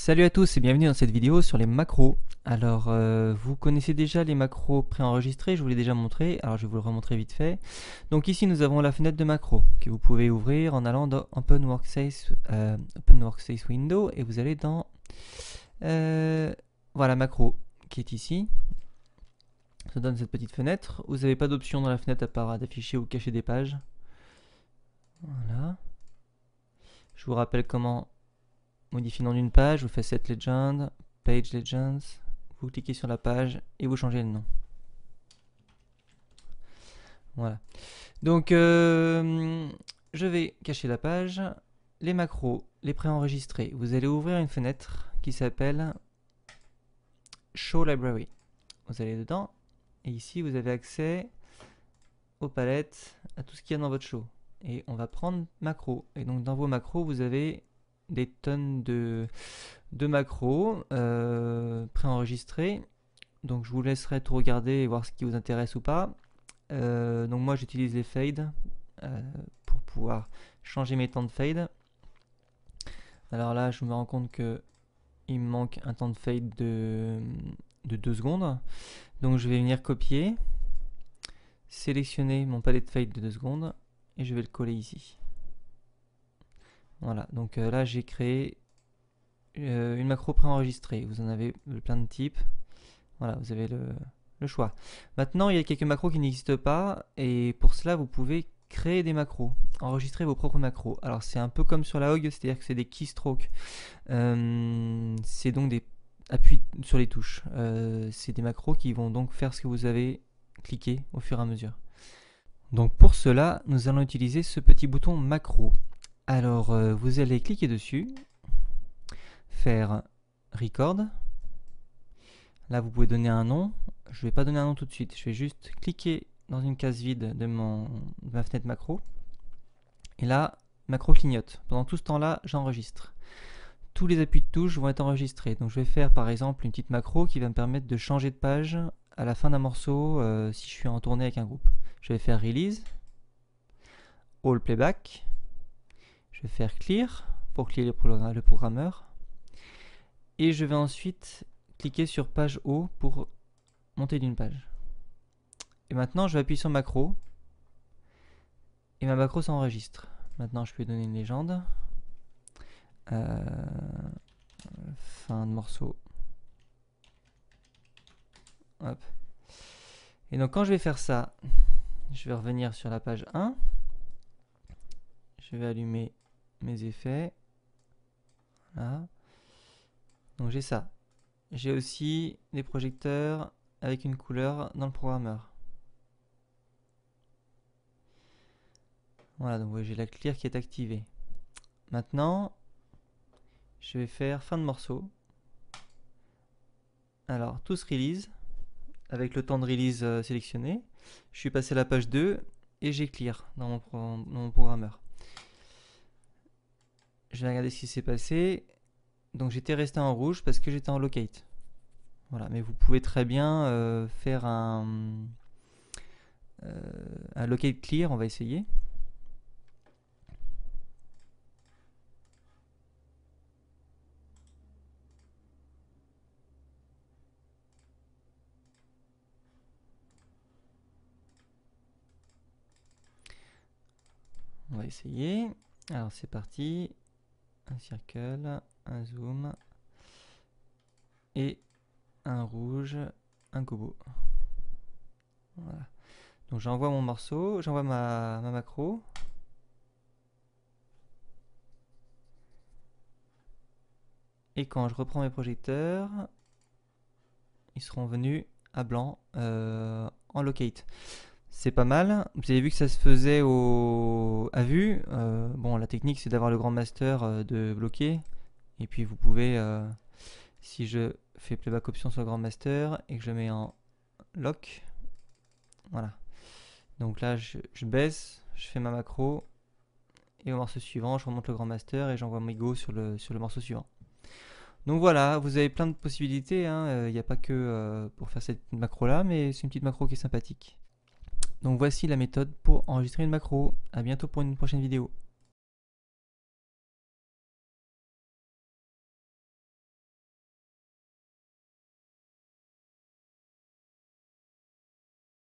Salut à tous et bienvenue dans cette vidéo sur les macros. Alors, vous connaissez déjà les macros préenregistrés, je vous l'ai déjà montré, alors je vais vous le remontrer vite fait. Donc ici nous avons la fenêtre de macros que vous pouvez ouvrir en allant dans Open Workspace Window et vous allez dans voilà macro qui est ici. Ça donne cette petite fenêtre. Vous n'avez pas d'option dans la fenêtre à part d'afficher ou cacher des pages. Voilà. Je vous rappelle comment modifier le nom d'une page, vous faites Set Legend, Page Legends, vous cliquez sur la page et vous changez le nom. Voilà. Donc, je vais cacher la page. Les macros, les préenregistrés. Vous allez ouvrir une fenêtre qui s'appelle Show Library. Vous allez dedans et ici vous avez accès aux palettes, à tout ce qu'il y a dans votre show. Et on va prendre macros. Et donc dans vos macros, vous avez des tonnes de macros préenregistrés. Donc je vous laisserai tout regarder et voir ce qui vous intéresse ou pas. Donc moi j'utilise les fades pour pouvoir changer mes temps de fade. Alors là je me rends compte que il me manque un temps de fade de 2 secondes. Donc je vais venir copier, sélectionner mon palais de fade de 2 secondes et je vais le coller ici. Voilà, donc là j'ai créé une macro préenregistrée. Vous en avez plein de types. Voilà, vous avez le choix. Maintenant, il y a quelques macros qui n'existent pas et pour cela, vous pouvez créer des macros, enregistrer vos propres macros. Alors, c'est un peu comme sur la Hog, c'est-à-dire que c'est des keystrokes. C'est donc des appuis sur les touches. C'est des macros qui vont donc faire ce que vous avez cliqué au fur et à mesure. Donc, pour cela, nous allons utiliser ce petit bouton macro. Alors, vous allez cliquer dessus, faire record. Là, vous pouvez donner un nom. Je ne vais pas donner un nom tout de suite. Je vais juste cliquer dans une case vide de ma fenêtre macro. Et là, macro clignote. Pendant tout ce temps-là, j'enregistre. Tous les appuis de touche vont être enregistrés. Donc, je vais faire par exemple une petite macro qui va me permettre de changer de page à la fin d'un morceau si je suis en tournée avec un groupe. Je vais faire release, all playback. Je vais faire clear pour clear le programmeur. Et je vais ensuite cliquer sur page haut pour monter d'une page. Et maintenant, je vais appuyer sur macro. Et ma macro s'enregistre. Maintenant, je peux donner une légende. Fin de morceau. Hop. Et donc, quand je vais faire ça, je vais revenir sur la page 1. Je vais allumer mes effets. Voilà. Donc, j'ai ça. J'ai aussi des projecteurs avec une couleur dans le programmeur. Voilà, donc ouais, j'ai la clear qui est activée. Maintenant, je vais faire fin de morceau. Alors, tous release, avec le temps de release sélectionné. Je suis passé à la page 2 et j'ai clear dans mon programmeur. Je vais regarder ce qui s'est passé. Donc j'étais resté en rouge parce que j'étais en locate. Voilà, mais vous pouvez très bien faire un locate clear, on va essayer. On va essayer. Alors c'est parti. Un circle, un zoom et un rouge, un gobo. Voilà. Donc j'envoie mon morceau, j'envoie ma macro. Et quand je reprends mes projecteurs, ils seront venus à blanc en locate. C'est pas mal. Vous avez vu que ça se faisait à vue. Bon, la technique c'est d'avoir le grand master de bloquer. Et puis vous pouvez, si je fais playback option sur le grand master et que je mets en lock, voilà. Donc là je baisse, je fais ma macro et au morceau suivant je remonte le grand master et j'envoie mes go sur le morceau suivant. Donc voilà, vous avez plein de possibilités, il n'y a pas que pour faire cette macro là, mais c'est une petite macro qui est sympathique. Donc voici la méthode pour enregistrer une macro. A bientôt pour une prochaine vidéo.